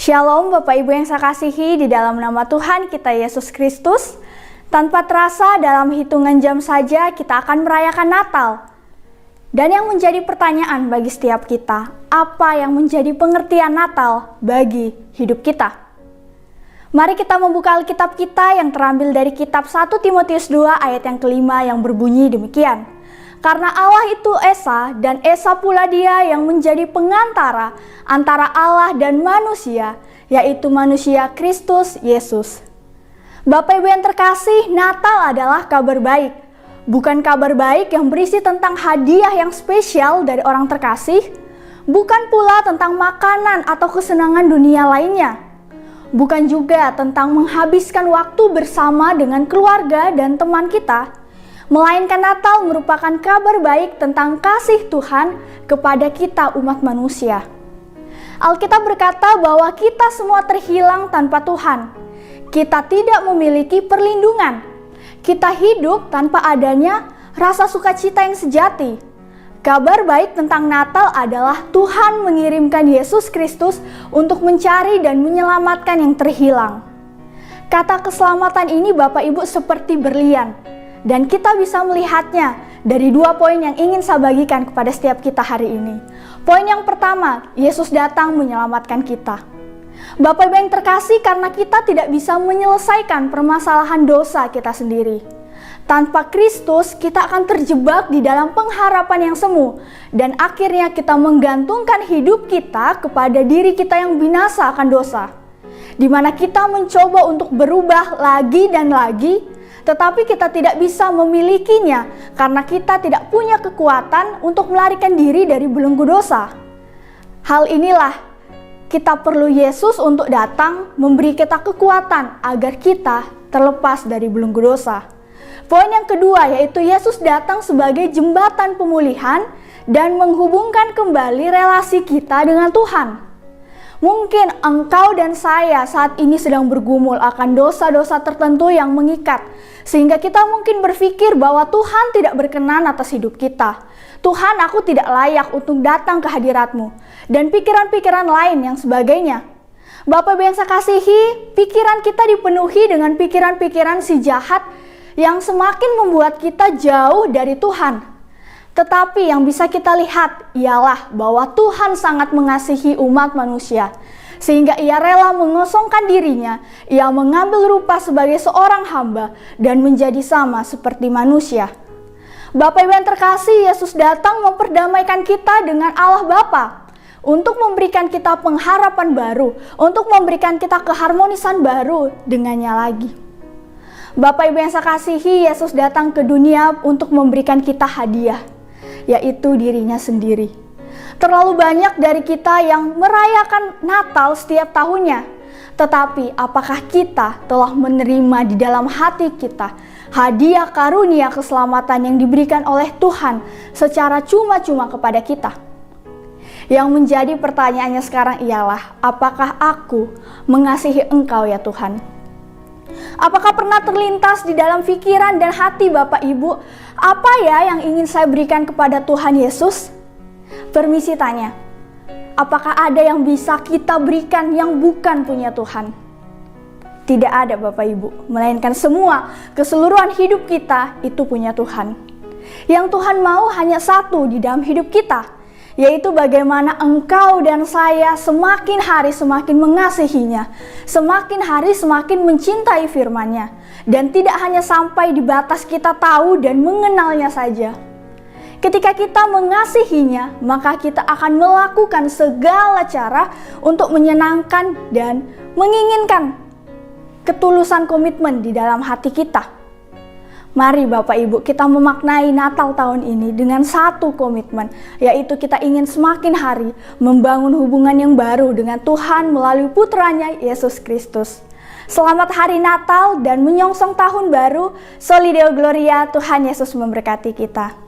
Shalom Bapak Ibu yang saya kasihi, di dalam nama Tuhan kita Yesus Kristus. Tanpa terasa dalam hitungan jam saja kita akan merayakan Natal. Dan yang menjadi pertanyaan bagi setiap kita, apa yang menjadi pengertian Natal bagi hidup kita? Mari kita membuka Alkitab kita yang terambil dari kitab 1 Timotius 2 ayat yang kelima yang berbunyi demikian. Karena Allah itu Esa, dan Esa pula Dia yang menjadi pengantara antara Allah dan manusia, yaitu manusia Kristus Yesus. Bapak Ibu yang terkasih, Natal adalah kabar baik. Bukan kabar baik yang berisi tentang hadiah yang spesial dari orang terkasih, bukan pula tentang makanan atau kesenangan dunia lainnya. Bukan juga tentang menghabiskan waktu bersama dengan keluarga dan teman kita, melainkan Natal merupakan kabar baik tentang kasih Tuhan kepada kita umat manusia. Alkitab berkata bahwa kita semua terhilang tanpa Tuhan. Kita tidak memiliki perlindungan. Kita hidup tanpa adanya rasa sukacita yang sejati. Kabar baik tentang Natal adalah Tuhan mengirimkan Yesus Kristus untuk mencari dan menyelamatkan yang terhilang. Kata keselamatan ini Bapak Ibu seperti berlian. Dan kita bisa melihatnya dari dua poin yang ingin saya bagikan kepada setiap kita hari ini. Poin yang pertama, Yesus datang menyelamatkan kita. Bapak Ibu yang terkasih, karena kita tidak bisa menyelesaikan permasalahan dosa kita sendiri. Tanpa Kristus, kita akan terjebak di dalam pengharapan yang semu. Dan akhirnya kita menggantungkan hidup kita kepada diri kita yang binasa akan dosa. Di mana kita mencoba untuk berubah lagi dan lagi, tetapi kita tidak bisa memilikinya karena kita tidak punya kekuatan untuk melarikan diri dari belenggu dosa. Hal inilah kita perlu Yesus untuk datang memberi kita kekuatan agar kita terlepas dari belenggu dosa. Poin yang kedua yaitu Yesus datang sebagai jembatan pemulihan dan menghubungkan kembali relasi kita dengan Tuhan. Mungkin engkau dan saya saat ini sedang bergumul akan dosa-dosa tertentu yang mengikat, sehingga kita mungkin berpikir bahwa Tuhan tidak berkenan atas hidup kita. Tuhan, aku tidak layak untuk datang ke hadirat-Mu, dan pikiran-pikiran lain yang sebagainya. Bapak Ibu yang saya kasihi, pikiran kita dipenuhi dengan pikiran-pikiran si jahat yang semakin membuat kita jauh dari Tuhan. Tetapi yang bisa kita lihat ialah bahwa Tuhan sangat mengasihi umat manusia, sehingga Ia rela mengosongkan dirinya, Ia mengambil rupa sebagai seorang hamba dan menjadi sama seperti manusia. Bapak Ibu yang terkasih, Yesus datang memperdamaikan kita dengan Allah Bapa, untuk memberikan kita pengharapan baru, untuk memberikan kita keharmonisan baru dengannya lagi. Bapak Ibu yang saya kasihi, Yesus datang ke dunia untuk memberikan kita hadiah, yaitu dirinya sendiri. Terlalu banyak dari kita yang merayakan Natal setiap tahunnya. Tetapi apakah kita telah menerima di dalam hati kita hadiah karunia keselamatan yang diberikan oleh Tuhan secara cuma-cuma kepada kita? Yang menjadi pertanyaannya sekarang ialah, apakah aku mengasihi Engkau ya Tuhan? Apakah pernah terlintas di dalam pikiran dan hati Bapak Ibu, apa ya yang ingin saya berikan kepada Tuhan Yesus? Permisi tanya, apakah ada yang bisa kita berikan yang bukan punya Tuhan? Tidak ada Bapak Ibu, melainkan semua keseluruhan hidup kita itu punya Tuhan. Yang Tuhan mau hanya satu di dalam hidup kita, yaitu bagaimana engkau dan saya semakin hari semakin mengasihinya, semakin hari semakin mencintai firman-Nya, dan tidak hanya sampai di batas kita tahu dan mengenalnya saja. Ketika kita mengasihinya, maka kita akan melakukan segala cara untuk menyenangkan dan menginginkan ketulusan komitmen di dalam hati kita. Mari Bapak Ibu, kita memaknai Natal tahun ini dengan satu komitmen, yaitu kita ingin semakin hari membangun hubungan yang baru dengan Tuhan melalui putranya Yesus Kristus. Selamat Hari Natal dan menyongsong tahun baru. Soli Deo Gloria, Tuhan Yesus memberkati kita.